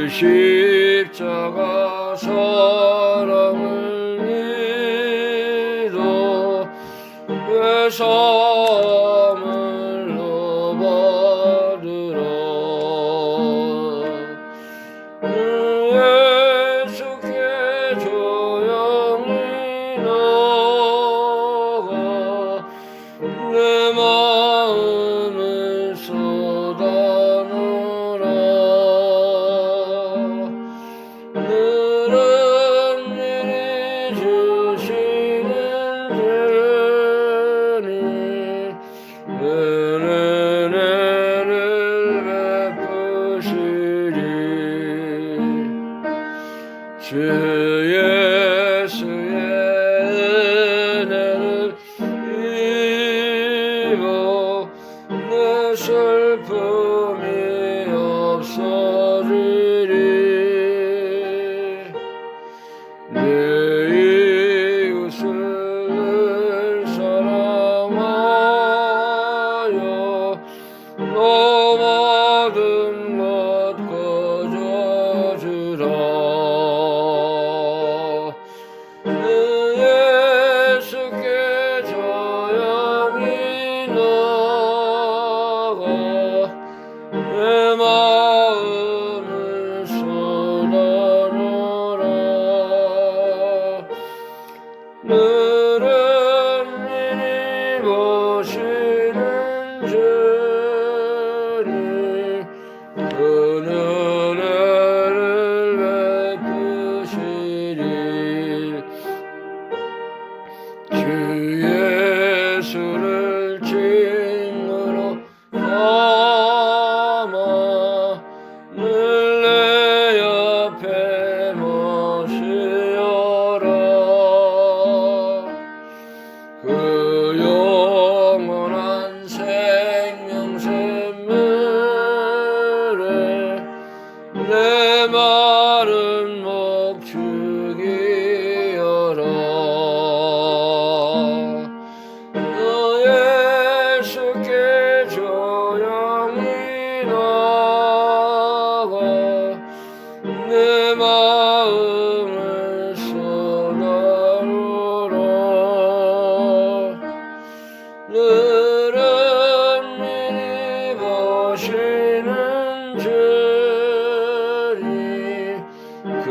그 십자가 사랑을 믿어 그 사함을 받으라. 예수께 조용히 나가 내 마음을 쏟아놓으라. 늘은 일이 주시는 주님 은혜를 베푸시리. 주 예수의 은혜를 입어 내 슬픔이 없어지리. 내 이웃을 사랑하여 너 받은 것 거저주라. 예수께 조용히 나가 내 마음을 쏟아놓으라. 늘은 일이 보시는 주님 은혜를 베푸시리. 주 예수를 친구로 삼아 늘 내 옆에 모시어라. 그 영원한 생명 샘물에 내 마른 목 죽이어라. 예수께 조용히 나가 내 마음을 쏟아놓으라. 늘은 일이 보시는 주님 그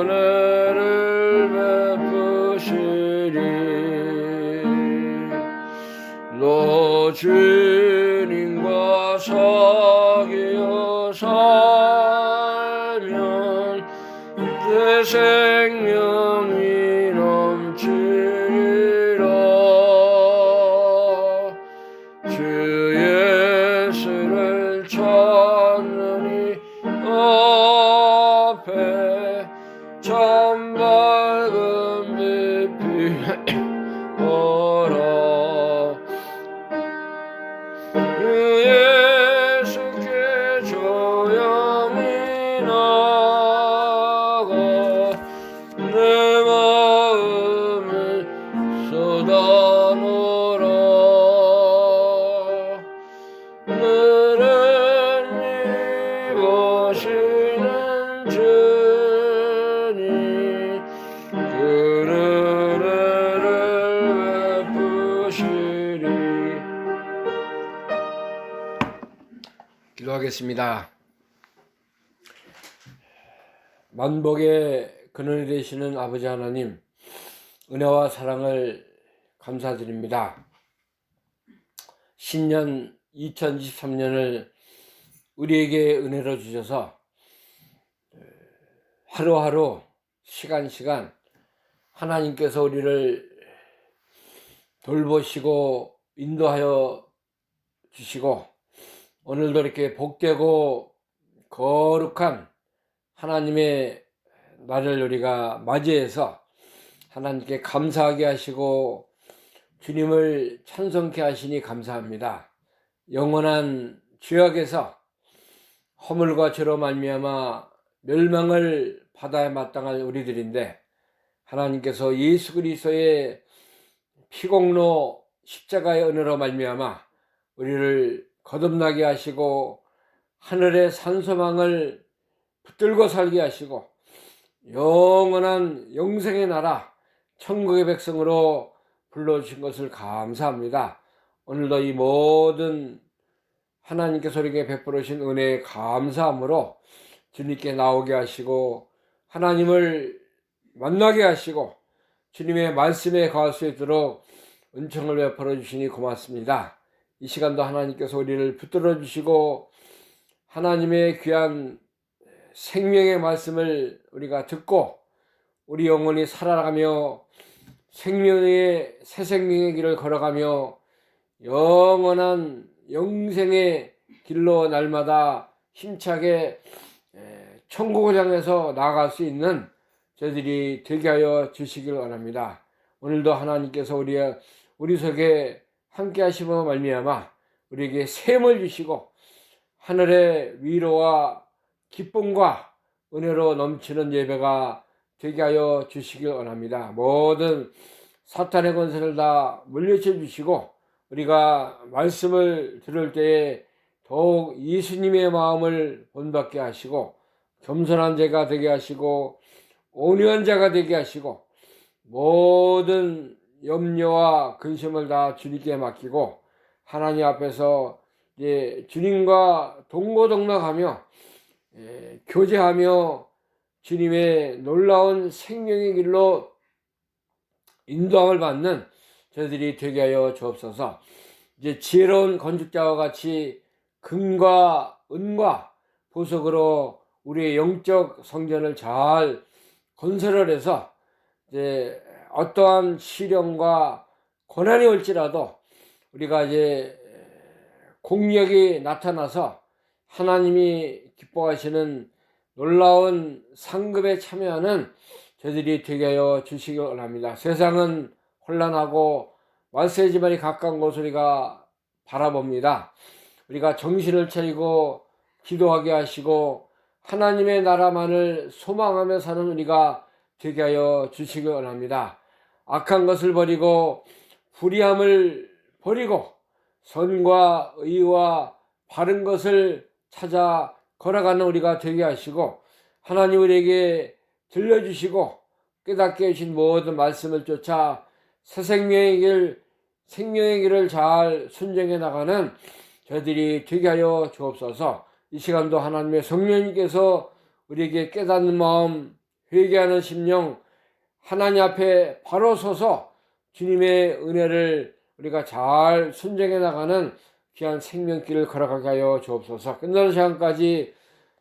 은혜를 베푸시리. 너 주님과 사귀어 살면 내 생명이 넘치리라. 주 예수를 찾는 이 앞에 참 밝은 빛이 오라. 예수께 조용히 나가 내 마음을 쏟아놓으라. 늘은 일이 보시는 주님 그 은혜를 베푸시리. 기도하겠습니다. 만복의 근원이 되시는 아버지 하나님, 은혜와 사랑을 감사드립니다. 신년 2023년을 우리에게 은혜로 주셔서 하루하루 시간 하나님께서 우리를 돌보시고 인도하여 주시고 오늘도 이렇게 복되고 거룩한 하나님의 날을 우리가 맞이해서 하나님께 감사하게 하시고 주님을 찬송케 하시니 감사합니다. 영원한 죄악에서 허물과 죄로 말미암아 멸망을 받아야 마땅할 우리들인데 하나님께서 예수 그리스도의 피공로 십자가의 은혜로 말미암아 우리를 거듭나게 하시고 하늘의 산소망을 붙들고 살게 하시고 영원한 영생의 나라 천국의 백성으로 불러주신 것을 감사합니다. 오늘도 이 모든 하나님께서 우리에게 베풀어 주신 은혜에 감사함으로 주님께 나오게 하시고 하나님을 만나게 하시고 주님의 말씀에 거할 수 있도록 은총을 베풀어 주시니 고맙습니다. 이 시간도 하나님께서 우리를 붙들어 주시고 하나님의 귀한 생명의 말씀을 우리가 듣고 우리 영혼이 살아가며 생명의 새 생명의 길을 걸어가며 영원한 영생의 길로 날마다 힘차게 천국을 향해서 나아갈 수 있는 저희들이 되게 하여 주시길 원합니다. 오늘도 하나님께서 우리 속에 함께 하시며 말미암아 우리에게 셈을 주시고 하늘의 위로와 기쁨과 은혜로 넘치는 예배가 되게 하여 주시길 원합니다. 모든 사탄의 권세를 다 물리쳐 주시고 우리가 말씀을 들을 때에 더욱 예수님의 마음을 본받게 하시고 겸손한 자가 되게 하시고 온유한 자가 되게 하시고 모든 염려와 근심을 다 주님께 맡기고 하나님 앞에서 주님과 동고동락하며 교제하며 주님의 놀라운 생명의 길로 인도함을 받는 저희들이 되게 하여 주옵소서. 지혜로운 건축자와 같이 금과 은과 보석으로 우리의 영적 성전을 잘 건설을 해서 어떠한 시련과 고난이 올지라도 우리가 공력이 나타나서 하나님이 기뻐하시는 놀라운 상급에 참여하는 저희들이 되게 하여 주시기 원합니다. 세상은 혼란하고 말세지만이 가까운 곳을 우리가 바라봅니다. 우리가 정신을 차리고 기도하게 하시고 하나님의 나라만을 소망하며 사는 우리가 되게 하여 주시기 원합니다. 악한 것을 버리고 불의함을 버리고 선과 의와 바른 것을 찾아 걸어가는 우리가 되게 하시고 하나님 우리에게 들려주시고 깨닫게 해주신 모든 말씀을 쫓아 새 생명의 길을 잘 순종해 나가는 저희들이 되게 하여 주옵소서. 이 시간도 하나님의 성령님께서 우리에게 깨닫는 마음, 회개하는 심령, 하나님 앞에 바로 서서 주님의 은혜를 우리가 잘 순종해 나가는 귀한 생명길을 걸어가게 하여 주옵소서. 끝나는 시간까지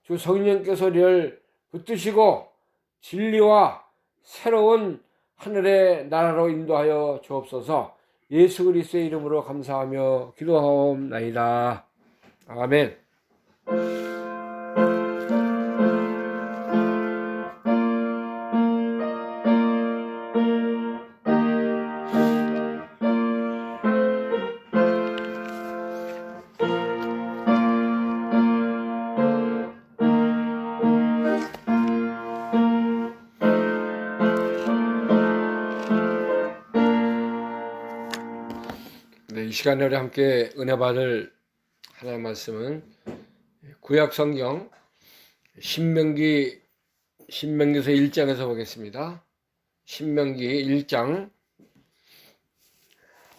주 성령께서 우리를 붙드시고 진리와 새로운 하늘의 나라로 인도하여 주옵소서. 예수 그리스도의 이름으로 감사하며 기도하옵나이다. 아멘. 이 시간에 우리 함께 은혜 받을 하나님의 말씀은 구약 성경 신명기서 1장에서 보겠습니다. 신명기 1장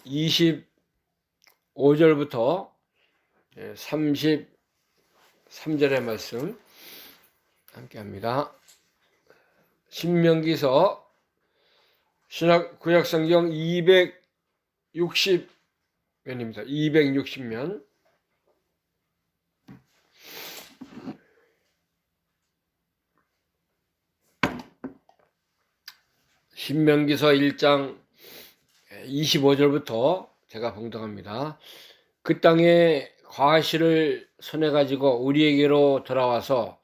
25절부터 33절의 말씀 함께 합니다. 신명기서 구약 성경 260면입니다. 260면. 신명기서 1장 25절부터 제가 봉독합니다. 그 땅에 과실을 손에 가지고 우리에게로 돌아와서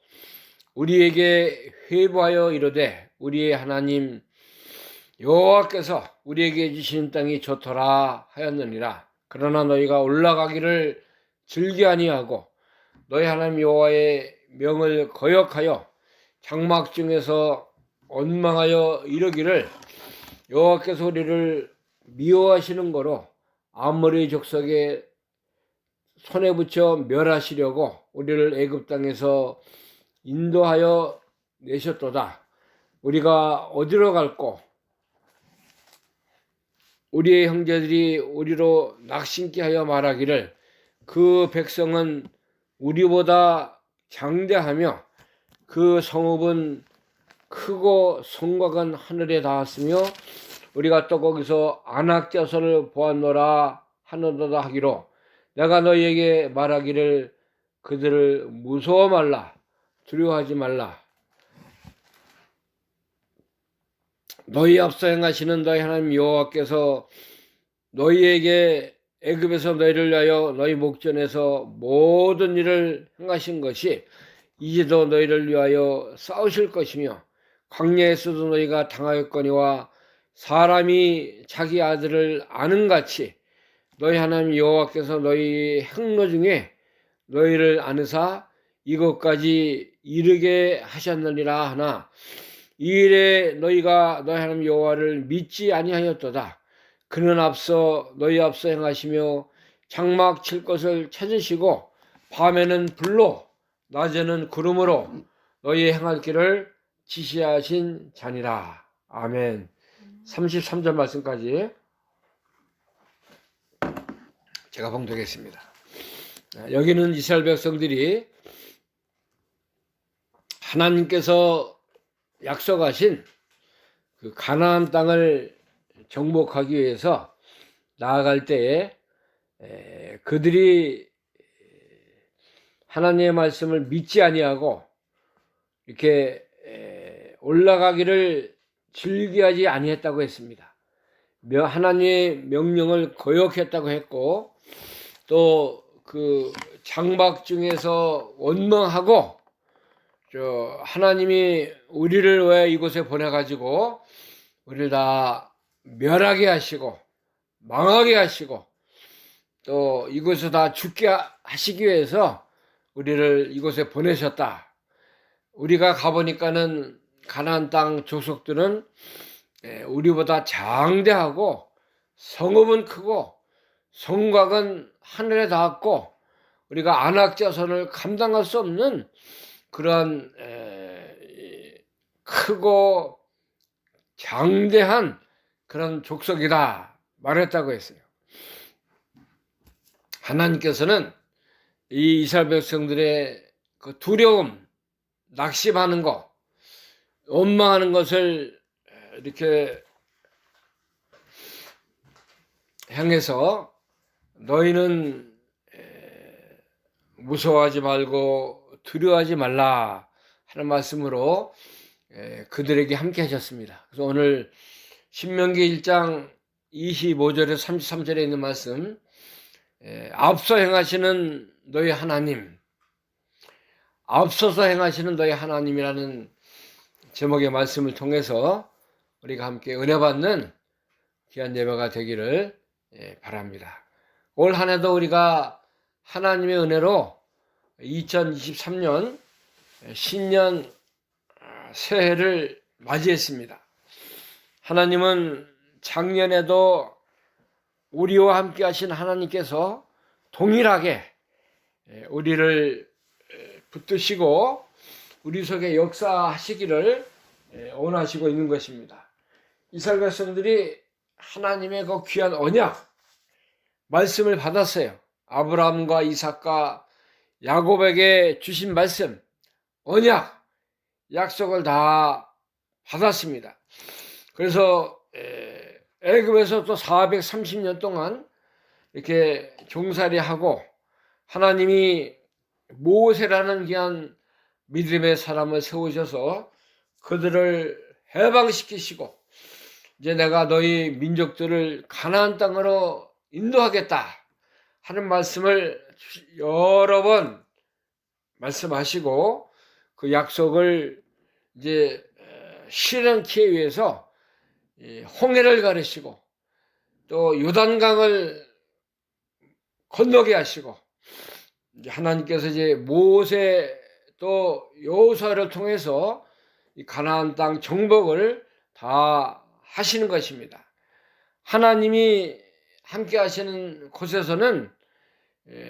우리에게 회부하여 이르되 우리의 하나님 여호와께서 우리에게 주신 땅이 좋더라 하였느니라. 그러나 너희가 올라가기를 즐겨 아니하고 너희 하나님 여호와의 명을 거역하여 장막 중에서 원망하여 이르기를 여호와께서 우리를 미워하시는 거로 아모리 족속에 손에 붙여 멸하시려고 우리를 애굽 땅에서 인도하여 내셨도다. 우리가 어디로 갈꼬? 우리의 형제들이 우리로 낙심케 하여 말하기를 그 백성은 우리보다 장대하며 그 성읍은 크고 성곽은 하늘에 닿았으며 우리가 또 거기서 안악자손을 보았노라 하노도다 하기로 내가 너희에게 말하기를 그들을 무서워 말라 두려워하지 말라. 너희 앞서 행하시는 너희 하나님 여호와께서 너희에게 애굽에서 너희를 위하여 너희 목전에서 모든 일을 행하신 것이 이제도 너희를 위하여 싸우실 것이며 광야에서도 너희가 당하였거니와 사람이 자기 아들을 아는 같이 너희 하나님 여호와께서 너희 행로 중에 너희를 아느사 이것까지 이르게 하셨느니라 하나 이 일에 너희가 너희 하나님 여호와를 믿지 아니하였도다. 그는 너희 앞서 행하시며 장막 칠 것을 찾으시고 밤에는 불로 낮에는 구름으로 너희 행할 길을 지시하신 자니라. 아멘. 33절 말씀까지 제가 봉독했습니다. 여기는 이스라엘 백성들이 하나님께서 약속하신 그 가나안 땅을 정복하기 위해서 나아갈 때에 그들이 하나님의 말씀을 믿지 아니하고 이렇게 올라가기를 즐기하지 아니했다고 했습니다. 하나님의 명령을 거역했다고 했고 또 그 장막 중에서 원망하고 하나님이 우리를 왜 이곳에 보내가지고 우리를 다 멸하게 하시고 망하게 하시고 또 이곳에 다 죽게 하시기 위해서 우리를 이곳에 보내셨다. 우리가 가보니까는 가나안 땅 족속들은 우리보다 장대하고 성읍은 크고 성곽은 하늘에 닿았고 우리가 안악자손을 감당할 수 없는 그러한 크고 장대한 그런 족속이다 말했다고 했어요. 하나님께서는 이 이스라엘 백성들의 그 두려움, 낙심하는 것, 원망하는 것을 이렇게 향해서 너희는 무서워하지 말고 두려워하지 말라 하는 말씀으로 그들에게 함께 하셨습니다. 그래서 오늘 신명기 1장 25절에서 33절에 있는 말씀 앞서 행하시는 너희 하나님, 앞서서 행하시는 너희 하나님이라는 제목의 말씀을 통해서 우리가 함께 은혜 받는 귀한 예배가 되기를 바랍니다. 올 한 해도 우리가 하나님의 은혜로 2023년 신년 새해를 맞이했습니다. 하나님은 작년에도 우리와 함께 하신 하나님께서 동일하게 우리를 붙드시고 우리 속에 역사하시기를 원하시고 있는 것입니다. 이스라엘 백성들이 하나님의 그 귀한 언약 말씀을 받았어요. 아브라함과 이삭과 야곱에게 주신 말씀, 언약, 약속을 다 받았습니다. 그래서 애굽에서 또 430년 동안 이렇게 종살이하고 하나님이 모세라는 귀한 믿음의 사람을 세우셔서 그들을 해방시키시고 이제 내가 너희 민족들을 가나안 땅으로 인도하겠다 하는 말씀을 여러 번 말씀하시고 그 약속을 이제 실현하기 위해서 홍해를 가르시고 또 요단강을 건너게 하시고 하나님께서 이제 모세 또 여호수아를 통해서 이 가나안 땅 정복을 다 하시는 것입니다. 하나님이 함께 하시는 곳에서는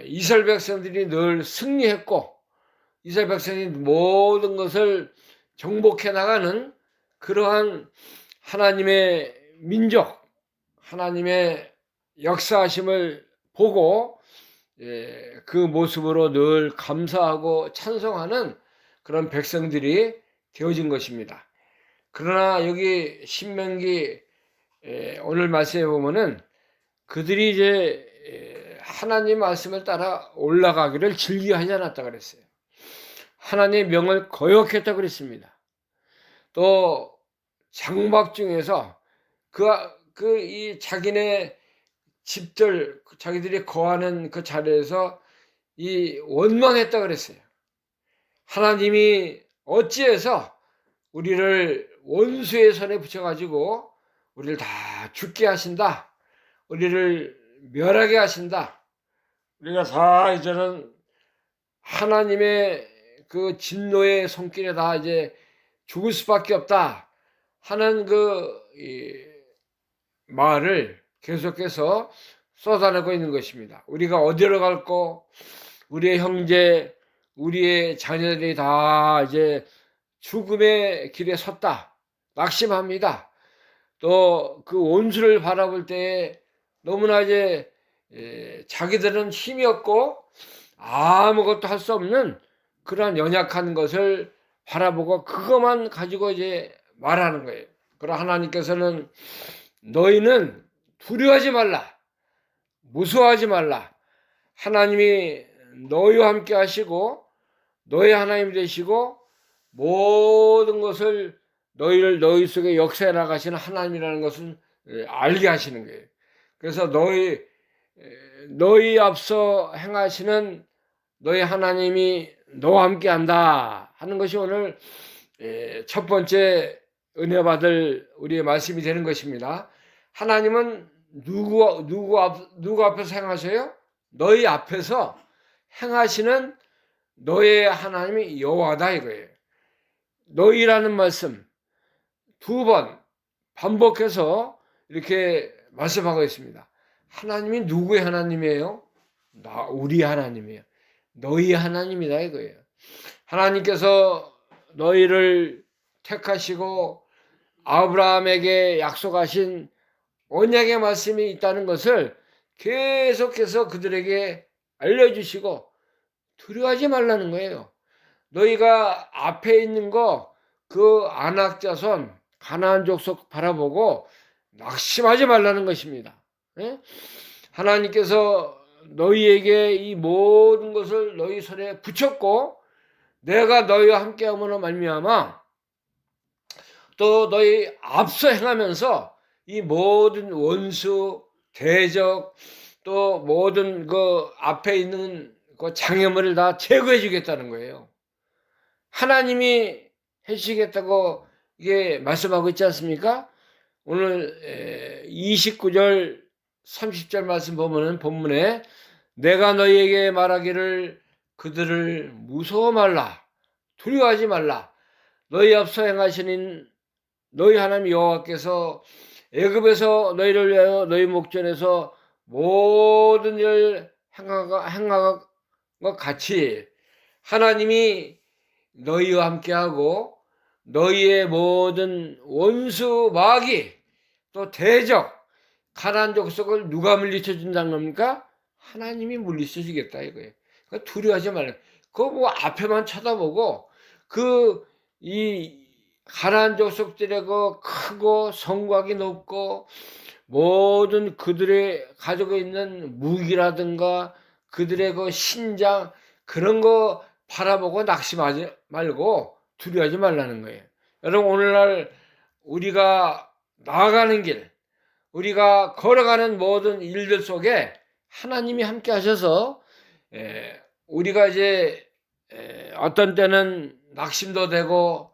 이스라엘 백성들이 늘 승리했고 이스라엘 백성이 모든 것을 정복해 나가는 그러한 하나님의 민족, 하나님의 역사하심을 보고 그 모습으로 늘 감사하고 찬송하는 그런 백성들이 되어진 것입니다. 그러나 여기 신명기 오늘 말씀에 보면은 그들이 이제 하나님 말씀을 따라 올라가기를 즐겨하지 않았다 그랬어요. 하나님의 명을 거역했다 그랬습니다. 또 장막 중에서 이 자기네 집들, 자기들이 거하는 그 자리에서 이 원망했다 그랬어요. 하나님이 어찌해서 우리를 원수의 손에 붙여가지고 우리를 다 죽게 하신다. 우리를 멸하게 하신다. 우리가 다 이제는 하나님의 그 진노의 손길에 다 이제 죽을 수밖에 없다 하는 말을 계속해서 쏟아내고 있는 것입니다. 우리가 어디로 갈고 우리의 형제, 우리의 자녀들이 다 이제 죽음의 길에 섰다. 낙심합니다. 또 그 원수를 바라볼 때에 너무나 이제 자기들은 힘이 없고 아무것도 할 수 없는 그러한 연약한 것을 바라보고 그것만 가지고 이제 말하는 거예요. 그러나 하나님께서는 너희는 두려워하지 말라. 무서워하지 말라. 하나님이 너희와 함께 하시고 너희 하나님이 되시고 모든 것을 너희 속에 역사해 나가시는 하나님이라는 것은 알게 하시는 거예요. 그래서 너희 앞서 행하시는 너희 하나님이 너와 함께 한다 하는 것이 오늘 첫 번째 은혜 받을 우리의 말씀이 되는 것입니다. 하나님은 누구 앞에서 행하셔요? 너희 앞에서 행하시는 너의 하나님이 여호와다 이거예요. 너희라는 말씀 두 번 반복해서 이렇게 말씀하고 있습니다. 하나님이 누구의 하나님이에요? 우리 하나님이에요. 너희 하나님이다 이거예요. 하나님께서 너희를 택하시고 아브라함에게 약속하신 언약의 말씀이 있다는 것을 계속해서 그들에게 알려주시고 두려워하지 말라는 거예요. 너희가 앞에 있는 그 안악자손 가나안 족속 바라보고 낙심하지 말라는 것입니다. 하나님께서 너희에게 이 모든 것을 너희 손에 붙였고 내가 너희와 함께함으로 말미암아 또 너희 앞서 행하면서 이 모든 원수, 대적 또 모든 그 앞에 있는 그 장애물을 다 제거해 주겠다는 거예요. 하나님이 해주시겠다고 이게 말씀하고 있지 않습니까? 오늘 29절 30절 말씀 보면은 본문에 내가 너희에게 말하기를 그들을 무서워 말라 두려워하지 말라 너희 앞서 행하시는 너희 하나님 여호와께서 애굽에서 너희를 위하여 너희 목전에서 모든 일을 행한 것 같이 하나님이 너희와 함께하고 너희의 모든 원수 마귀 또 대적 가나안 족속을 누가 물리쳐 준다는 겁니까? 하나님이 물리쳐 주겠다 이거예요. 그러니까 두려워하지 말라. 그거 뭐 앞에만 쳐다보고 이 가나안 족속들의 그 크고 성곽이 높고 모든 그들의 가지고 있는 무기라든가 그들의 그 신장 그런 거 바라보고 낙심하지 말고 두려워하지 말라는 거예요. 여러분 오늘날 우리가 나아가는 길 우리가 걸어가는 모든 일들 속에 하나님이 함께 하셔서 우리가 이제 어떤 때는 낙심도 되고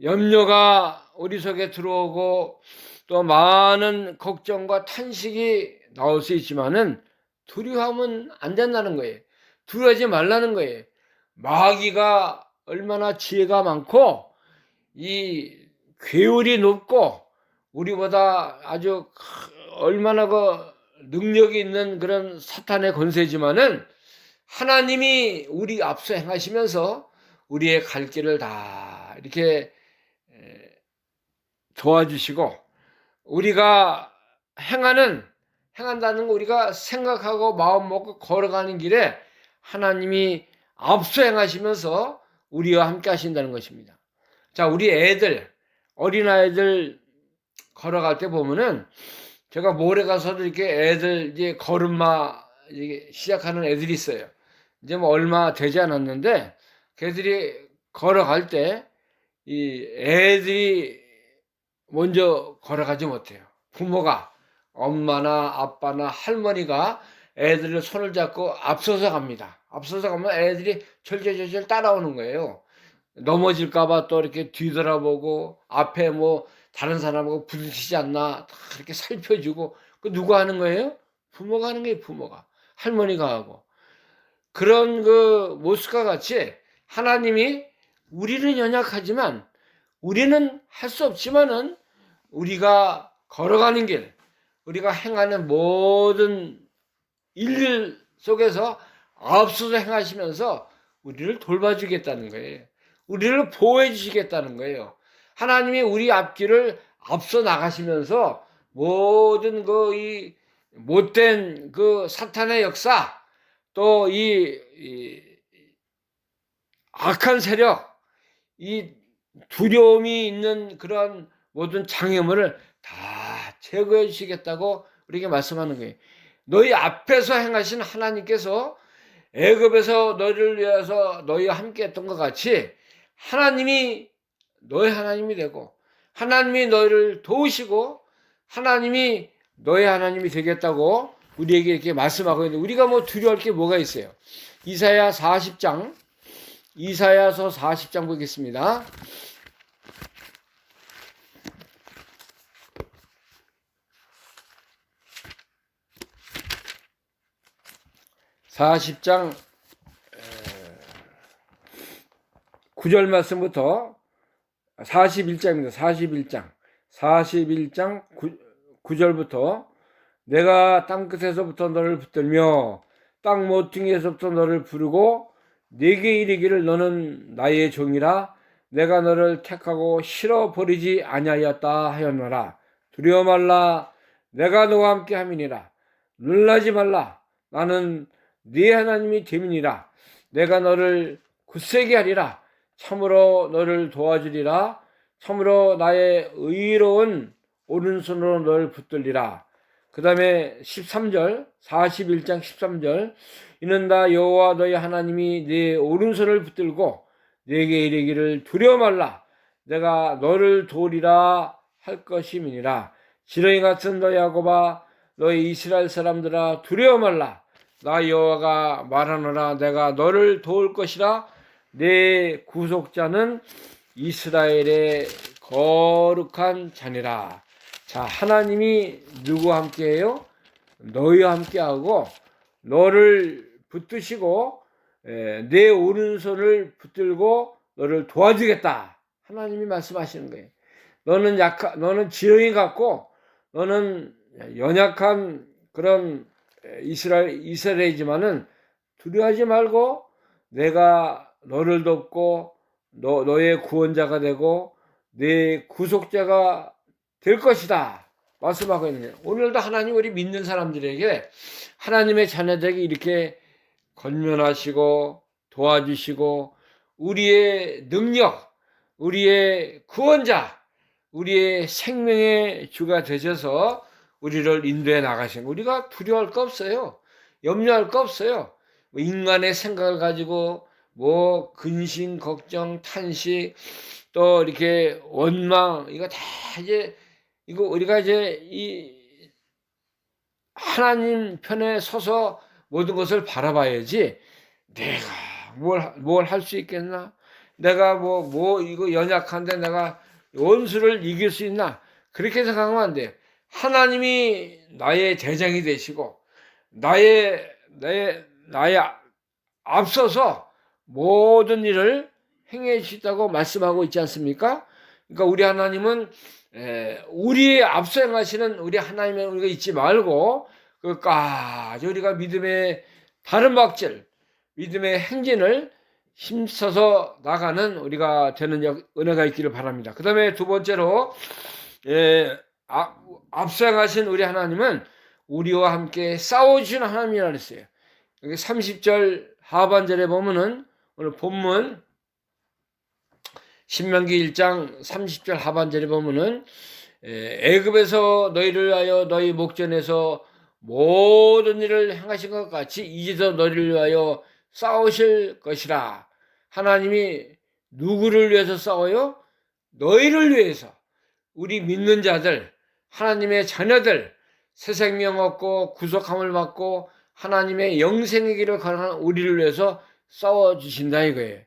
염려가 우리 속에 들어오고 또 많은 걱정과 탄식이 나올 수 있지만은 두려워하면 안 된다는 거예요. 두려워하지 말라는 거예요. 마귀가 얼마나 지혜가 많고 이 괴율이 높고 우리보다 아주 얼마나 그 능력이 있는 그런 사탄의 권세지만은 하나님이 우리 앞서 행하시면서 우리의 갈 길을 다 이렇게 도와주시고, 우리가 행한다는 거 우리가 생각하고 마음 먹고 걸어가는 길에 하나님이 앞서 행하시면서 우리와 함께 하신다는 것입니다. 자, 우리 어린아이들 걸어갈 때 보면은, 제가 모래 가서도 이렇게 애들 이제 걸음마 시작하는 애들이 있어요. 이제 뭐 얼마 되지 않았는데, 걔들이 걸어갈 때, 이 애들이 먼저 걸어가지 못해요. 부모가, 엄마나 아빠나 할머니가 애들을 손을 잡고 앞서서 갑니다. 앞서서 가면 애들이 절절절절 따라오는 거예요. 넘어질까봐 또 이렇게 뒤돌아보고, 앞에 뭐 다른 사람하고 부딪히지 않나 다 이렇게 살펴주고. 그 누가 하는 거예요? 부모가 하는 거예요. 부모가, 할머니가 하고. 그런 그 모습과 같이 하나님이, 우리는 연약하지만, 우리는 할 수 없지만은, 우리가 걸어가는 길, 우리가 행하는 모든 일들 속에서 앞서서 행하시면서 우리를 돌봐주겠다는 거예요. 우리를 보호해 주시겠다는 거예요. 하나님이 우리 앞길을 앞서 나가시면서 모든 이 못된 그 사탄의 역사, 또 이 악한 세력, 이 두려움이 있는 그런 모든 장애물을 다 제거해 주시겠다고 우리에게 말씀하는 거예요. 너희 앞에서 행하신 하나님께서 애굽에서 너희를 위해서 너희와 함께 했던 것 같이, 하나님이 너희 하나님이 되고, 하나님이 너희를 도우시고, 하나님이 너희 하나님이 되겠다고 우리에게 이렇게 말씀하고 있는데, 우리가 뭐 두려워할 게 뭐가 있어요? 이사야서 40장 보겠습니다. 40장 9절 말씀부터 41장입니다. 41장 9절부터 내가 땅끝에서부터 너를 붙들며 땅 모퉁이에서부터 너를 부르고 네게 이르기를 너는 나의 종이라 내가 너를 택하고 실어버리지 아니하였다 하였노라. 두려워 말라. 내가 너와 함께 함이니라. 놀라지 말라. 나는 네 하나님이 됨이니라. 내가 너를 굳세게 하리라. 참으로 너를 도와주리라. 참으로 나의 의로운 오른손으로 너를 붙들리라. 그 다음에 41장 13절 이는 다 여호와 너희 하나님이 네 오른손을 붙들고 네게 이르기를 두려워 말라. 내가 너를 도우리라 할 것임이니라. 지렁이 같은 너희 야곱아 너희 이스라엘 사람들아 두려워 말라. 나 여호와가 말하노라. 내가 너를 도울 것이라. 내 구속자는 이스라엘의 거룩한 자니라. 자, 하나님이 누구와 함께해요? 너희와 함께하고 너를 붙드시고 내 오른손을 붙들고 너를 도와주겠다. 하나님이 말씀하시는 거예요. 너는 지렁이 같고 너는 연약한 그런 이스라엘이지만은 두려워하지 말고 내가 너를 돕고 너의 구원자가 되고 내 구속자가 될 것이다 말씀하고 있는 거예요. 오늘도 하나님 우리 믿는 사람들에게 하나님의 자녀들에게 이렇게 권면하시고 도와주시고 우리의 능력, 우리의 구원자, 우리의 생명의 주가 되셔서 우리를 인도해 나가신 거. 우리가 두려워할 거 없어요. 염려할 거 없어요. 인간의 생각을 가지고 뭐 근심, 걱정, 탄식, 또 이렇게 원망, 이거 다 우리가 이 하나님 편에 서서 모든 것을 바라봐야지, 내가 뭘 할 수 있겠나? 내가 이거 연약한데 내가 원수를 이길 수 있나? 그렇게 생각하면 안 돼. 하나님이 나의 대장이 되시고, 나의 앞서서 모든 일을 행해 주시다고 말씀하고 있지 않습니까? 그러니까 우리 하나님은 우리의 앞서 행하시는 우리 하나님의 우리가 잊지 말고 끝까지 우리가 믿음의 바른 박질, 믿음의 행진을 힘써서 나가는 우리가 되는 은혜가 있기를 바랍니다. 그 다음에 두 번째로 앞서 가신 우리 하나님은 우리와 함께 싸워주시는 하나님이라 그랬어요. 여기 30절 하반절에 보면은 오늘 본문 신명기 1장 30절 하반절에 보면은 애굽에서 너희를 위하여 너희 목전에서 모든 일을 행하신 것 같이 이제도 너희를 위하여 싸우실 것이라. 하나님이 누구를 위해서 싸워요? 너희를 위해서. 우리 믿는 자들, 하나님의 자녀들, 새 생명 얻고 구속함을 받고 하나님의 영생의 길을 걸어가는 우리를 위해서 싸워주신다 이거예요.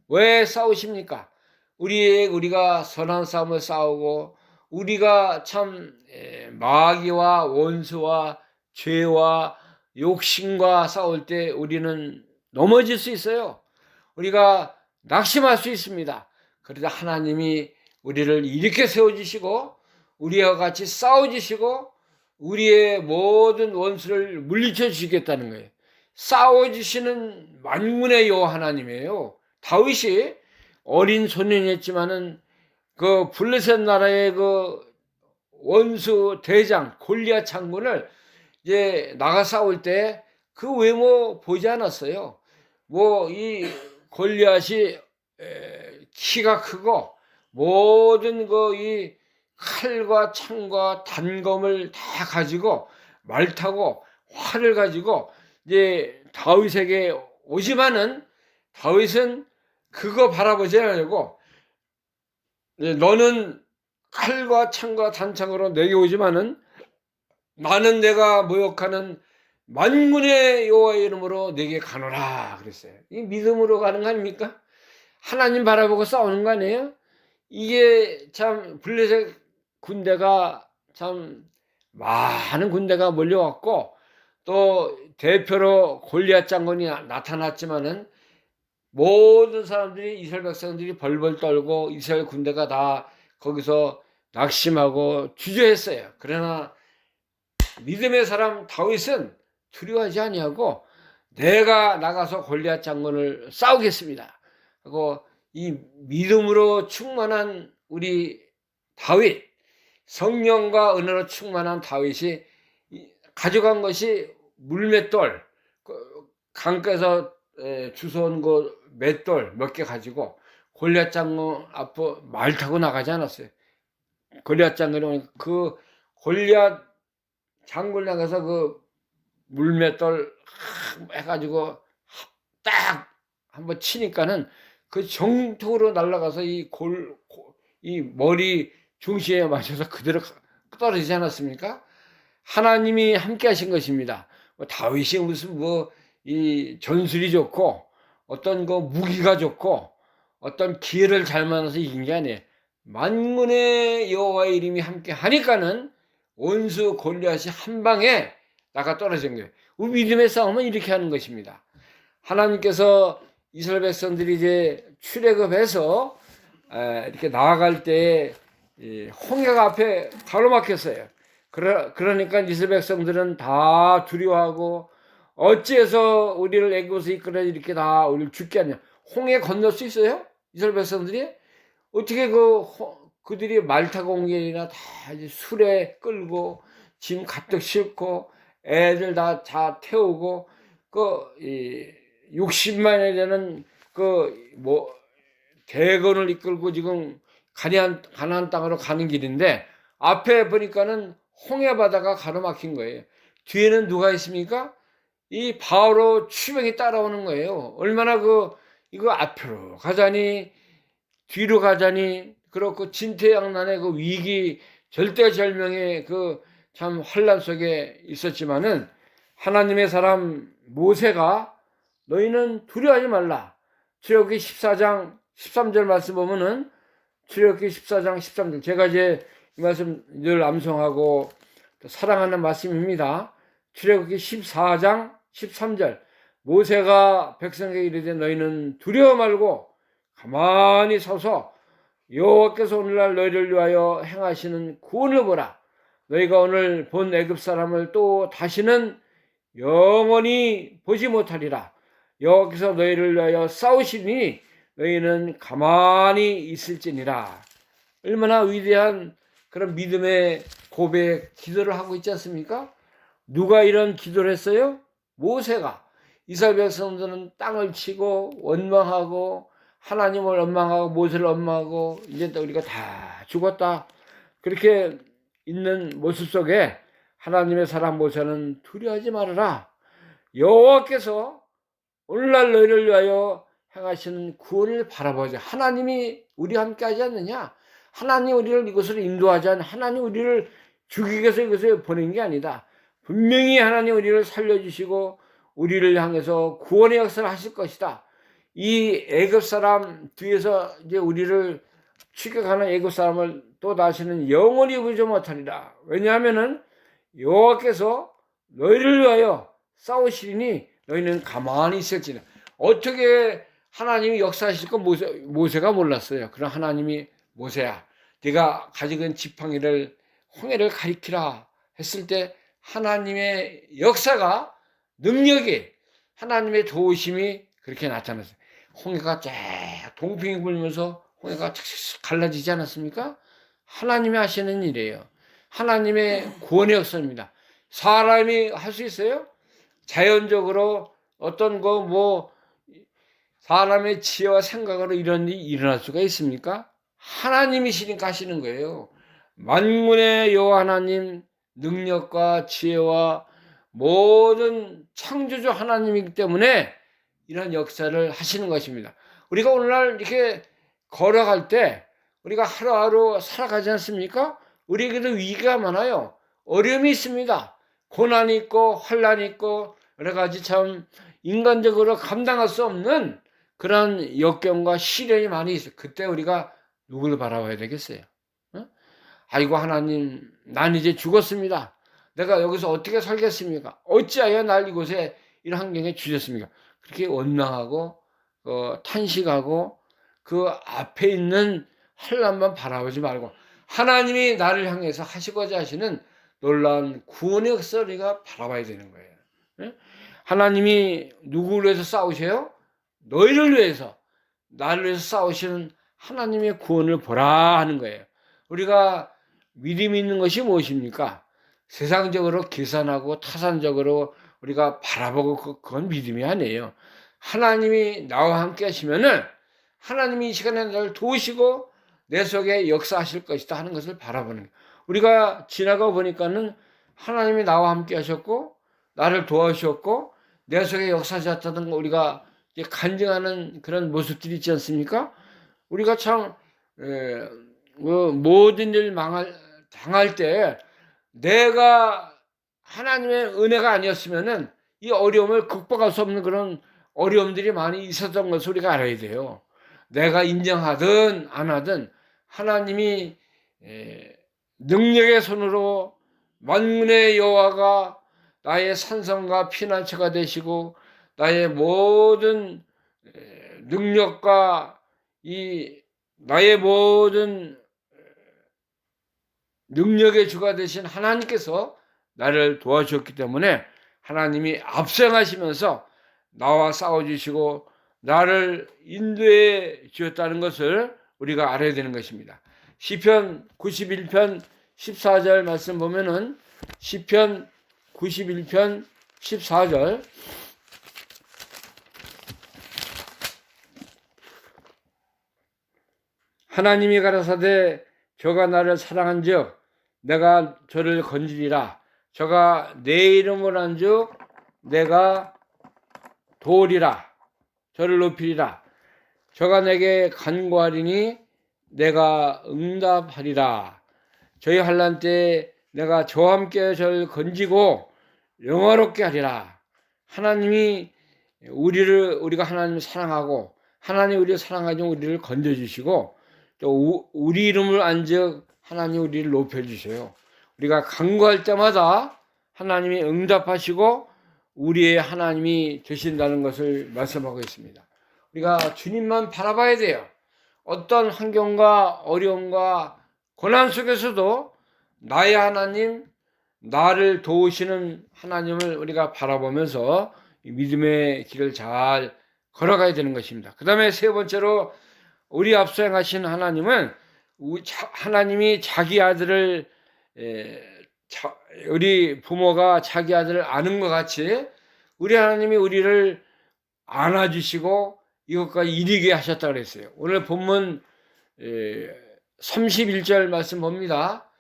왜 싸우십니까? 우리가 선한 싸움을 싸우고 우리가 참 마귀와 원수와 죄와 욕심과 싸울 때 우리는 넘어질 수 있어요. 우리가 낙심할 수 있습니다. 그러다 하나님이 우리를 이렇게 세워주시고 우리와 같이 싸워주시고 우리의 모든 원수를 물리쳐 주시겠다는 거예요. 싸워주시는 만군의 여호와 하나님이에요. 다윗이 어린 소년이었지만은 그 블레셋 나라의 그 원수 대장 골리앗 장군을 이제 나가 싸울 때 그 외모 보지 않았어요. 뭐 이 골리앗이 키가 크고 모든 그 이 칼과 창과 단검을 다 가지고 말 타고 활을 가지고 이제 다윗에게 오지만은 다윗은 그거 바라보지 않으려고 너는 칼과 창과 단창으로 내게 오지만은 나는 내가 모욕하는 만군의 여호와의 이름으로 내게 가노라 그랬어요. 이 믿음으로 가는 거 아닙니까? 하나님 바라보고 싸우는 거 아니에요? 이게 참 블레셋 군대가 참 많은 군대가 몰려왔고 또 대표로 골리앗 장군이 나타났지만은 모든 사람들이 이스라엘 백성들이 벌벌 떨고 이스라엘 군대가 다 거기서 낙심하고 주저했어요. 그러나 믿음의 사람 다윗은 두려워하지 아니하고 내가 나가서 골리앗 장군을 싸우겠습니다 하고 이 믿음으로 충만한 우리 다윗, 성령과 은혜로 충만한 다윗이 가져간 것이 물맷돌, 강가에서 주워온 그 맷돌 몇 개 가지고 골리앗 장군 앞으로 말 타고 나가지 않았어요. 골리앗 장군이 그 골리앗 장군 나가서 그 물맷돌 해가지고 딱 한번 치니까는 그 정통으로 날아가서 이 머리 중심에 맞춰서 그대로 떨어지지 않았습니까? 하나님이 함께 하신 것입니다. 다윗이 무슨 이 전술이 좋고 어떤 그 무기가 좋고 어떤 기회를 잘 만나서 이긴 게 아니에요. 만군의 여호와의 이름이 함께 하니까는 원수 골리앗이 한 방에 나가 떨어진 거예요. 우리 믿음의 싸움은 이렇게 하는 것입니다. 하나님께서 이스라엘 백성들이 이제 출애굽해서 이렇게 나아갈 때 홍해가 앞에 가로막혔어요. 그러니까 이스라엘 백성들은 다 두려워하고 어찌해서 우리를 애굽에서 이끌어 이렇게 다 우리를 죽게 하냐. 홍해 건널 수 있어요? 이스라엘 백성들이? 어떻게 그들이 말 타고 온 게 아니라 다 이제 술에 끌고 짐 가득 싣고 애들 다 태우고 60만에 되는 대건을 이끌고 지금 가나안 땅으로 가는 길인데 앞에 보니까는 홍해 바다가 가로막힌 거예요. 뒤에는 누가 있습니까? 이 바로 추병이 따라오는 거예요. 얼마나 이거 앞으로 가자니 뒤로 가자니 그렇고 진퇴양난의 그 위기 절대절명의 참 환란 속에 있었지만은 하나님의 사람 모세가 너희는 두려워하지 말라. 출애굽기 14장 13절 말씀 보면은 출애굽기 14장 13절 제가 이제 이 말씀 늘 암송하고 사랑하는 말씀입니다. 출애굽기 14장 13절 모세가 백성에게 이르되 너희는 두려워 말고 가만히 서서 여호와께서 오늘날 너희를 위하여 행하시는 구원을 보라. 너희가 오늘 본 애굽 사람을 또 다시는 영원히 보지 못하리라. 여호와께서 너희를 위하여 싸우시니 너희는 가만히 있을지니라. 얼마나 위대한 그런 믿음의 고백, 기도를 하고 있지 않습니까? 누가 이런 기도를 했어요? 모세가. 이스라엘 백성들은 땅을 치고 원망하고 하나님을 원망하고 모세를 원망하고 이제 또 우리가 다 죽었다. 그렇게 있는 모습 속에 하나님의 사람 모세는 두려워하지 말아라. 여호와께서 오늘날 너희를 위하여 행하시는 구원을 바라보자. 하나님이 우리와 함께 하지 않느냐? 하나님 우리를 이곳으로 인도하지 않느냐? 하나님 우리를 죽이기 위해서 이곳에 보낸 게 아니다. 분명히 하나님 우리를 살려주시고 우리를 향해서 구원의 역사를 하실 것이다. 이 애굽 사람 뒤에서 이제 우리를 추격하는 애굽 사람을 또 다시는 영원히 보지 못하리라. 왜냐하면은 여호와께서 너희를 위하여 싸우시니 너희는 가만히 있을지라. 어떻게 하나님이 역사하실 건 모세가 몰랐어요. 그럼 하나님이 모세야, 네가 가지고 있는 지팡이를 홍해를 가리키라 했을 때 하나님의 역사가, 능력이, 하나님의 도우심이 그렇게 나타났어요. 홍해가 쫙 동풍이 불면서 홍해가 착착 갈라지지 않았습니까? 하나님이 하시는 일이에요. 하나님의 구원의 역사입니다. 사람이 할 수 있어요? 자연적으로 어떤 사람의 지혜와 생각으로 이런 일이 일어날 수가 있습니까? 하나님이시니까 하시는 거예요. 만군의 여호와 하나님, 능력과 지혜와 모든 창조주 하나님이기 때문에 이런 역사를 하시는 것입니다. 우리가 오늘날 이렇게 걸어갈 때 우리가 하루하루 살아가지 않습니까? 우리에게도 위기가 많아요. 어려움이 있습니다. 고난이 있고 환난이 있고 여러 가지 참 인간적으로 감당할 수 없는 그런 역경과 시련이 많이 있어요. 그때 우리가 누굴 바라봐야 되겠어요? 아이고 하나님, 난 이제 죽었습니다. 내가 여기서 어떻게 살겠습니까? 어찌하여 날 이곳에 이런 환경에 주셨습니까? 그렇게 원망하고 탄식하고 그 앞에 있는 환난만 바라보지 말고 하나님이 나를 향해서 하시고자 하시는 놀라운 구원의 역사를 우리가 바라봐야 되는 거예요. 하나님이 누구를 위해서 싸우세요? 너희를 위해서, 나를 위해서 싸우시는 하나님의 구원을 보라 하는 거예요. 우리가 믿음이 있는 것이 무엇입니까? 세상적으로 계산하고 타산적으로 우리가 바라보고 그건 믿음이 아니에요. 하나님이 나와 함께 하시면은 하나님이 이 시간에 나를 도우시고 내 속에 역사하실 것이다 하는 것을 바라보는 거예요. 우리가 지나가 보니까는 하나님이 나와 함께 하셨고 나를 도와주셨고 내 속에 역사하셨다는 거 우리가 간증하는 그런 모습들이 있지 않습니까? 우리가 참 모든 일 당할 때 내가 하나님의 은혜가 아니었으면은 이 어려움을 극복할 수 없는 그런 어려움들이 많이 있었던 것을 우리가 알아야 돼요. 내가 인정하든 안 하든 하나님이 능력의 손으로 만군의 여호와가 나의 산성과 피난처가 되시고 나의 모든 능력과 나의 모든 능력의 주가 되신 하나님께서 나를 도와주셨기 때문에 하나님이 앞서가시면서 나와 싸워주시고 나를 인도해 주셨다는 것을 우리가 알아야 되는 것입니다. 시편 91편 14절 말씀 보면은 시편 91편 14절 하나님이 가라사대 저가 나를 사랑한즉 내가 저를 건지리라. 저가 내 이름을 한즉 내가 도우리라. 저를 높이리라. 저가 내게 간구하리니 내가 응답하리라. 저희 환난 때 내가 저와 함께 저를 건지고 영화롭게 하리라. 하나님이 우리가 하나님을 사랑하고 하나님 우리를 사랑하지만 우리를 건져주시고 또 우리 이름을 안즉 하나님 우리를 높여주세요. 우리가 간구할 때마다 하나님이 응답하시고 우리의 하나님이 되신다는 것을 말씀하고 있습니다. 우리가 주님만 바라봐야 돼요. 어떤 환경과 어려움과 고난 속에서도 나의 하나님, 나를 도우시는 하나님을 우리가 바라보면서 믿음의 길을 잘 걸어가야 되는 것입니다. 그 다음에 세 번째로 우리 앞서 행하신 하나님은 하나님이 자기 아들을 우리 부모가 자기 아들을 아는 것 같이 우리 하나님이 우리를 안아주시고 이것까지 이르게 하셨다 그랬어요. 오늘 본문 31절 말씀 봅니다.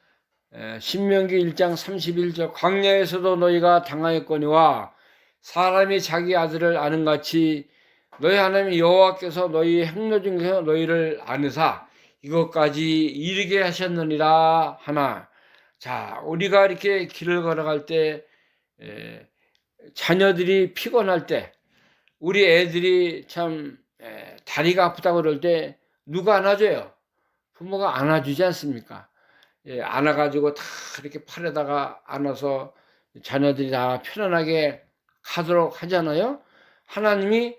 신명기 1장 31절 광야에서도 너희가 당하였거니와 사람이 자기 아들을 아는 같이 너희 하나님 여호와께서 너희 행로 중에서 너희를 아느사 이것까지 이르게 하셨느니라 하나. 자, 우리가 이렇게 길을 걸어갈 때 자녀들이 피곤할 때 우리 애들이 참 다리가 아프다고 그럴 때 누가 안아줘요? 부모가 안아주지 않습니까? 안아가지고 다 이렇게 팔에다가 안아서 자녀들이 다 편안하게 가도록 하잖아요. 하나님이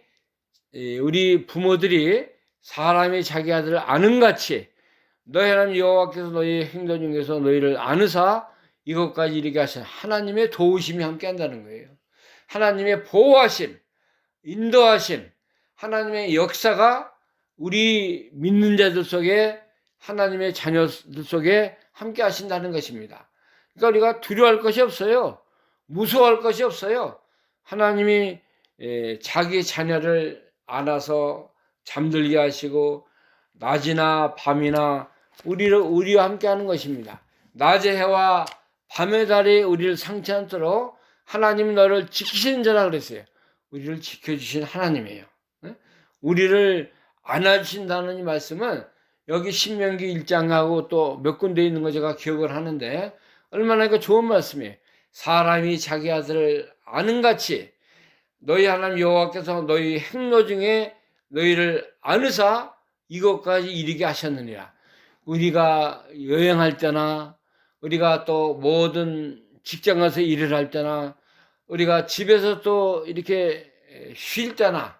우리 부모들이 사람이 자기 아들을 아는 같이 너희 하나님 여호와께서 너희 행동 중에서 너희를 아느사 이것까지 이르게 하신 하나님의 도우심이 함께 한다는 거예요. 하나님의 보호하심, 인도하심, 하나님의 역사가 우리 믿는 자들 속에 하나님의 자녀들 속에 함께 하신다는 것입니다. 그러니까 우리가 두려워할 것이 없어요. 무서워할 것이 없어요. 하나님이 자기 자녀를 안아서 잠들게 하시고 낮이나 밤이나 우리와 함께 하는 것입니다. 낮의 해와 밤의 달이 우리를 상치 않도록 하나님 너를 지키시는 자라 그랬어요. 우리를 지켜주신 하나님이에요. 우리를 안아주신다는 이 말씀은 여기 신명기 1장하고 또 몇 군데 있는 거 제가 기억을 하는데 얼마나 이거 좋은 말씀이에요. 사람이 자기 아들을 아는 같이 너희 하나님 여호와께서 너희 행로 중에 너희를 아느사 이것까지 이르게 하셨느니라. 우리가 여행할 때나 우리가 또 모든 직장 가서 일을 할 때나 우리가 집에서 또 이렇게 쉴 때나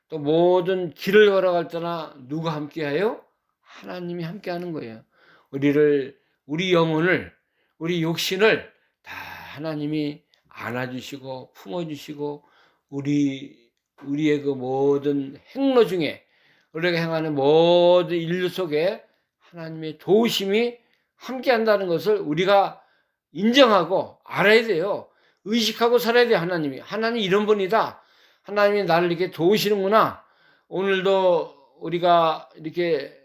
또 모든 길을 걸어갈 때나 누가 함께해요? 하나님이 함께하는 거예요. 우리 영혼을, 우리 육신을 다 하나님이 안아주시고 품어주시고 우리의 그 모든 행로 중에 우리가 행하는 모든 일 속에 하나님의 도우심이 함께한다는 것을 우리가 인정하고 알아야 돼요. 의식하고 살아야 돼요. 하나님이 이런 분이다. 하나님이 나를 이렇게 도우시는구나. 오늘도 우리가 이렇게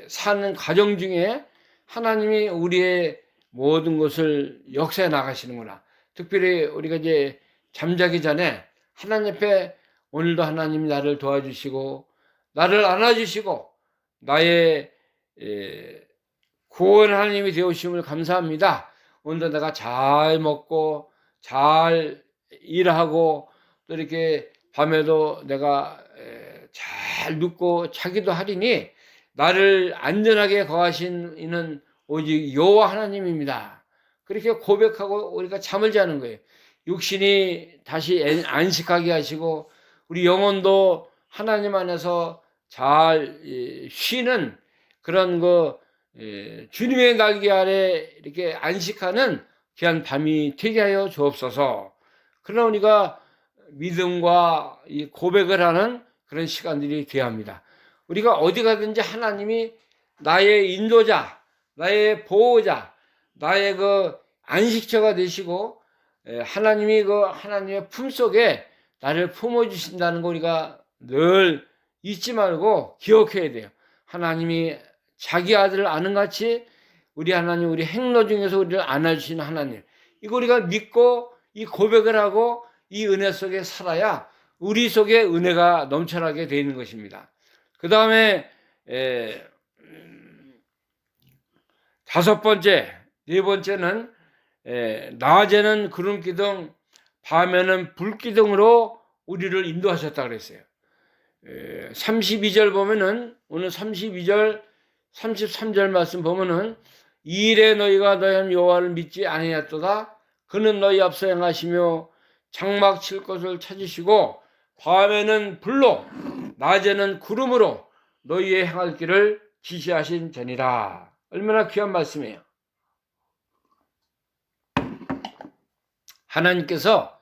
사는 과정 중에 하나님이 우리의 모든 것을 역사해 나가시는구나. 특별히 우리가 이제 잠자기 전에 하나님 앞에 오늘도 하나님이 나를 도와주시고 나를 안아주시고 나의 구원 하나님이 되어주심을 감사합니다. 오늘도 내가 잘 먹고 잘 일하고 또 이렇게 밤에도 내가 잘 눕고 자기도 하리니 나를 안전하게 거하신 이는 오직 여호와 하나님입니다. 그렇게 고백하고 우리가 잠을 자는 거예요. 육신이 다시 안식하게 하시고 우리 영혼도 하나님 안에서 잘 쉬는 그런 주님의 날개 아래 이렇게 안식하는 귀한 밤이 되게 하여 주옵소서. 그러나 우리가 믿음과 이 고백을 하는 그런 시간들이 되어야 합니다. 우리가 어디 가든지 하나님이 나의 인도자, 나의 보호자, 나의 그 안식처가 되시고 하나님이 하나님의 품속에 나를 품어주신다는 거 우리가 늘 잊지 말고 기억해야 돼요. 하나님이 자기 아들을 아는 같이 우리 하나님, 우리 행로 중에서 우리를 안아주시는 하나님. 이거 우리가 믿고 이 고백을 하고 이 은혜 속에 살아야 우리 속에 은혜가 넘쳐나게 되는 것입니다. 그 다음에 다섯 번째, 네 번째는 낮에는 구름기둥, 밤에는 불기둥으로 우리를 인도하셨다 그랬어요. 32절 보면은 오늘 32절, 33절 말씀 보면은 이일에 너희가 너희 하나님 여호와를 믿지 아니하였도다. 그는 너희 앞서 행하시며 장막 칠 것을 찾으시고 밤에는 불로 낮에는 구름으로 너희의 행할 길을 지시하신 전이라. 얼마나 귀한 말씀이에요. 하나님께서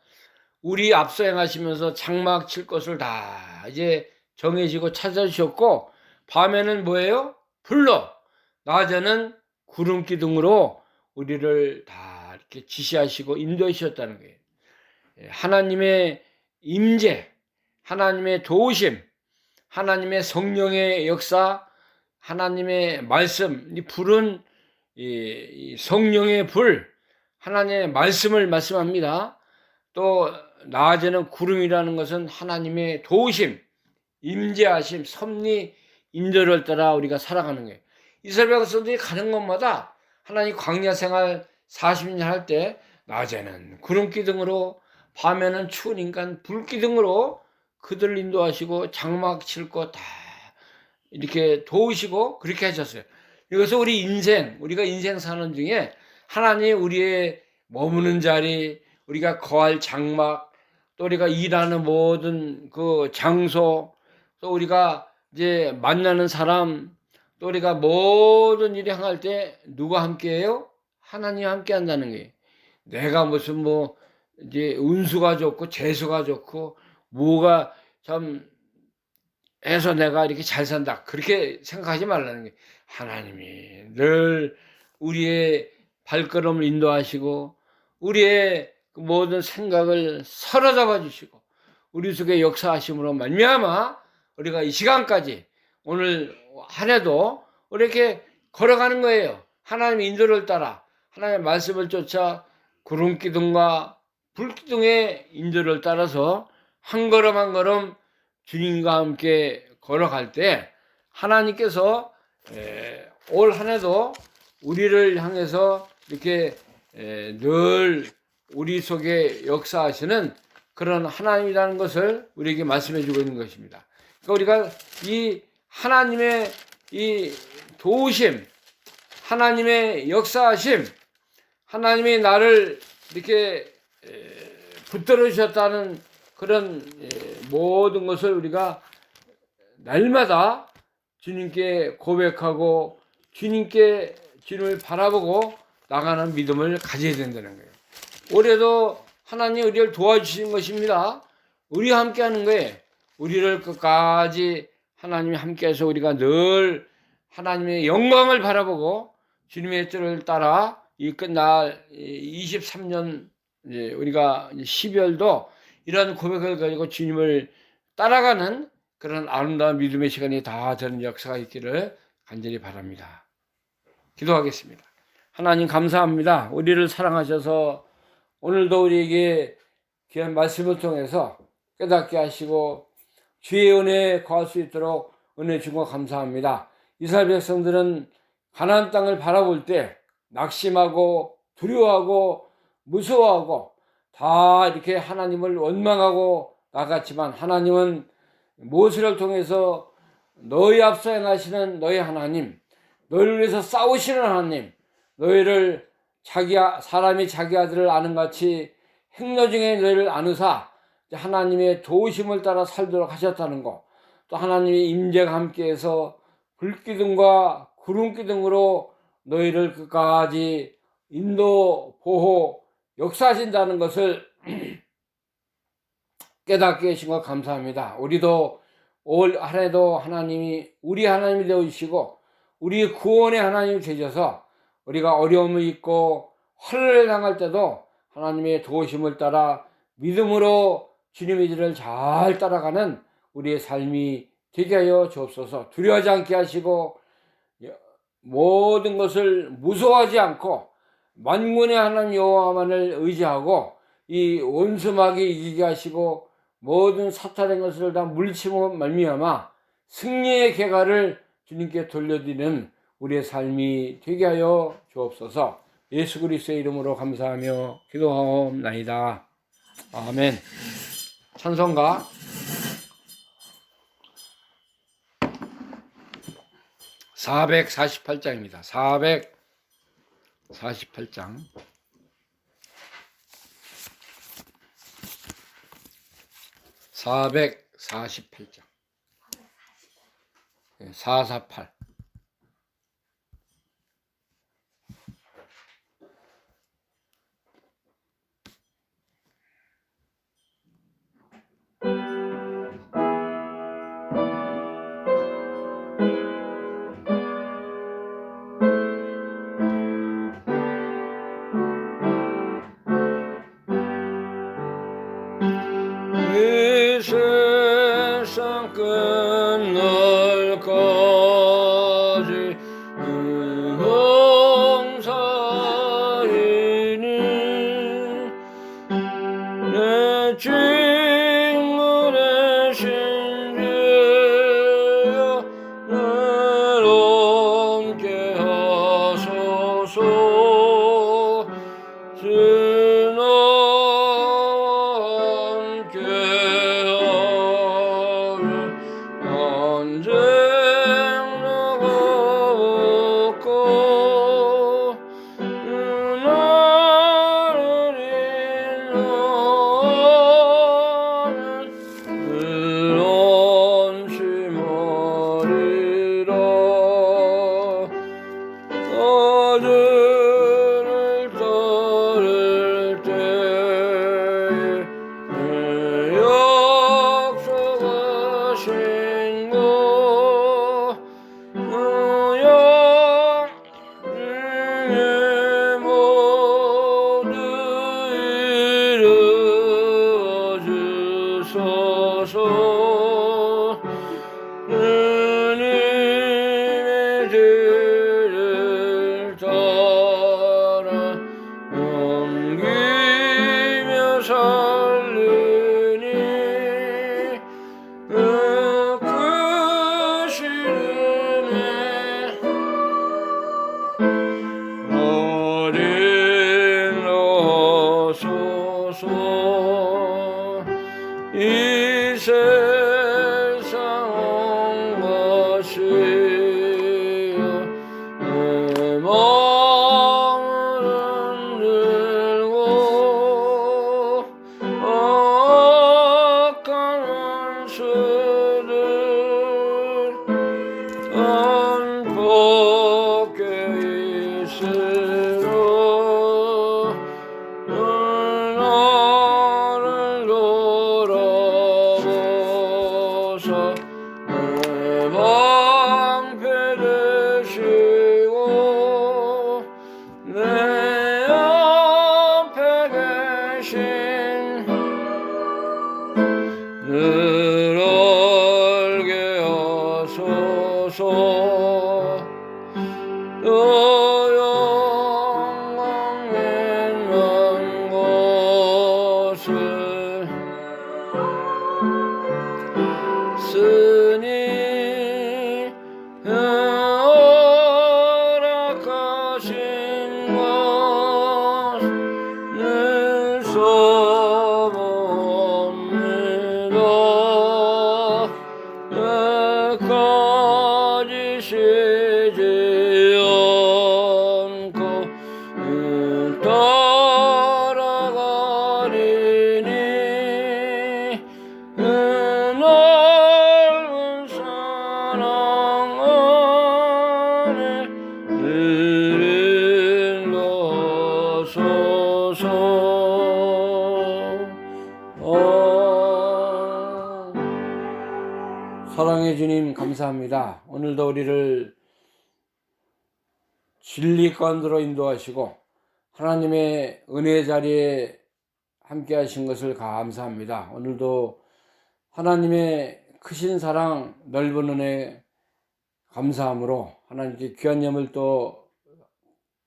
우리 앞서 행하시면서 장막 칠 것을 다 이제 정해지고 찾아주셨고, 밤에는 뭐예요? 불로, 낮에는 구름 기둥으로 우리를 다 이렇게 지시하시고 인도해 주셨다는 거예요. 하나님의 임재, 하나님의 도우심, 하나님의 성령의 역사, 하나님의 말씀, 이 불은 이 성령의 불, 하나님의 말씀을 말씀합니다. 또 낮에는 구름이라는 것은 하나님의 도우심, 임재하심, 섭리, 인도를 따라 우리가 살아가는 거예요. 이스라엘 백성들이 가는 곳마다 하나님 광야 생활 40년 할 때 낮에는 구름 기둥으로, 밤에는 추우니까 불 기둥으로 그들을 인도하시고 장막 칠 거 다 이렇게 도우시고 그렇게 하셨어요. 이것은 우리 인생, 우리가 인생 사는 중에 하나님 우리의 머무는 자리, 우리가 거할 장막, 또 우리가 일하는 모든 그 장소, 또 우리가 이제 만나는 사람, 또 우리가 모든 일을 행할 때 누가 함께해요? 하나님 함께 한다는 거예요. 내가 무슨 뭐 이제 운수가 좋고 재수가 좋고 뭐가 참 해서 내가 이렇게 잘 산다, 그렇게 생각하지 말라는 게, 하나님이 늘 우리의 발걸음을 인도하시고 우리의 모든 생각을 사로잡아 주시고 우리 속에 역사하심으로 말미암아 우리가 이 시간까지 오늘 한 해도 이렇게 걸어가는 거예요. 하나님의 인도를 따라, 하나님의 말씀을 쫓아 구름 기둥과 불 기둥의 인도를 따라서 한 걸음 한 걸음 주님과 함께 걸어갈 때 하나님께서 올 한 해도 우리를 향해서 이렇게 늘 우리 속에 역사하시는 그런 하나님이라는 것을 우리에게 말씀해 주고 있는 것입니다. 그러니까 우리가 이 하나님의 이 도우심, 하나님의 역사하심, 하나님이 나를 이렇게 붙들어 주셨다는 그런 모든 것을 우리가 날마다 주님께 고백하고 주님을 바라보고 나가는 믿음을 가져야 된다는 거예요. 올해도 하나님 우리를 도와주시는 것입니다. 우리와 함께 하는 거예요. 우리를 끝까지 하나님이 함께해서 우리가 늘 하나님의 영광을 바라보고 주님의 뜻을 따라 이 끝날 23년 우리가 12월도 이런 고백을 가지고 주님을 따라가는 그런 아름다운 믿음의 시간이 다 되는 역사가 있기를 간절히 바랍니다. 기도하겠습니다. 하나님 감사합니다. 우리를 사랑하셔서 오늘도 우리에게 귀한 말씀을 통해서 깨닫게 하시고 주의 은혜에 거할 수 있도록 은혜 주고 감사합니다. 이스라엘 백성들은 가나안 땅을 바라볼 때 낙심하고 두려워하고 무서워하고 다 이렇게 하나님을 원망하고 나갔지만, 하나님은 모세를 통해서 너희 앞서 행하시는 너희 하나님, 너희를 위해서 싸우시는 하나님, 너희를 사람이 자기 아들을 아는 같이 행로 중에 너희를 아느사 하나님의 도우심을 따라 살도록 하셨다는 것, 또 하나님의 임재가 함께해서 불기둥과 구름기둥으로 너희를 끝까지 인도, 보호, 역사하신다는 것을 깨닫게 해주신 것 감사합니다. 우리도 올 한 해도 하나님이 우리 하나님이 되어주시고 우리 구원의 하나님이 되셔서 우리가 어려움을 있고 환난을 당할 때도 하나님의 도우심을 따라 믿음으로 주님의 길을 잘 따라가는 우리의 삶이 되게 하여 주옵소서. 두려워하지 않게 하시고 모든 것을 무서워하지 않고 만군의 하나님 여호와만을 의지하고 이 원수마귀 이기게 하시고 모든 사탄의 것을 다 물리치고 말미암아 승리의 계가를 주님께 돌려드리는 우리의 삶이 되게 하여 주옵소서. 예수 그리스도의 이름으로 감사하며 기도하옵나이다. 아멘. 찬송가 448장입니다. 448장. 448장. 448. 세상 끝날까지 봉사이니 내 직문의 신주여 날 함께 하소서 주나 아들을 따를 때에 약속하신 것 영생의 모두 이루어주소서. 주님의 뜻을 따라 옮기며 살리니 그 시름에 어린하소서. 이 세상 온 것이여 내 마음을 흔들고 악한 원수들 안팎에 있으러 나를 돌아보사 내 방패 되시고 내 앞에 계신 늘 알게 하소서. 영광 있는 곳을 쓰니 허락하신 것을 소모합니다. 끝까지 쉬지 않고 따라가리니 넓은 사랑 안에 늘 인도하소서. 사랑의 주님 감사합니다. 오늘도 우리를 진리 가운데로 인도하시고 하나님의 은혜 자리에 함께 하신 것을 감사합니다. 오늘도 하나님의 크신 사랑, 넓은 은혜 감사함으로 하나님께 귀한 예물 또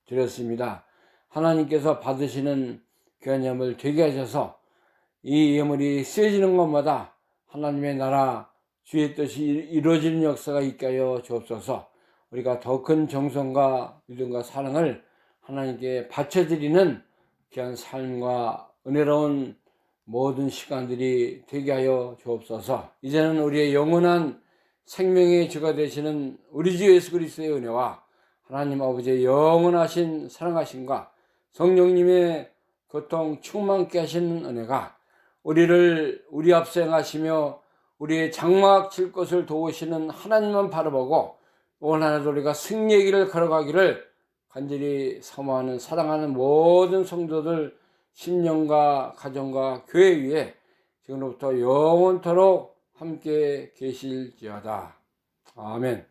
드렸습니다. 하나님께서 받으시는 귀한 예물 되게 하셔서 이 예물이 쓰여지는 것마다 하나님의 나라 주의 뜻이 이루어지는 역사가 있게 하여 주옵소서. 우리가 더 큰 정성과 믿음과 사랑을 하나님께 바쳐드리는 귀한 삶과 은혜로운 모든 시간들이 되게 하여 주옵소서. 이제는 우리의 영원한 생명의 주가 되시는 우리 주 예수 그리스도의 은혜와 하나님 아버지의 영원하신 사랑하심과 성령님의 교통 충만케 하시는 은혜가 우리를 우리 앞서 행하시며 우리의 장막 칠 것을 도우시는 하나님만 바라보고 오늘 하나도 우리가 승리의 길을 걸어가기를 간절히 사모하는 사랑하는 모든 성도들 심령과 가정과 교회 위에 지금부터 영원토록 함께 계실지어다. 아멘.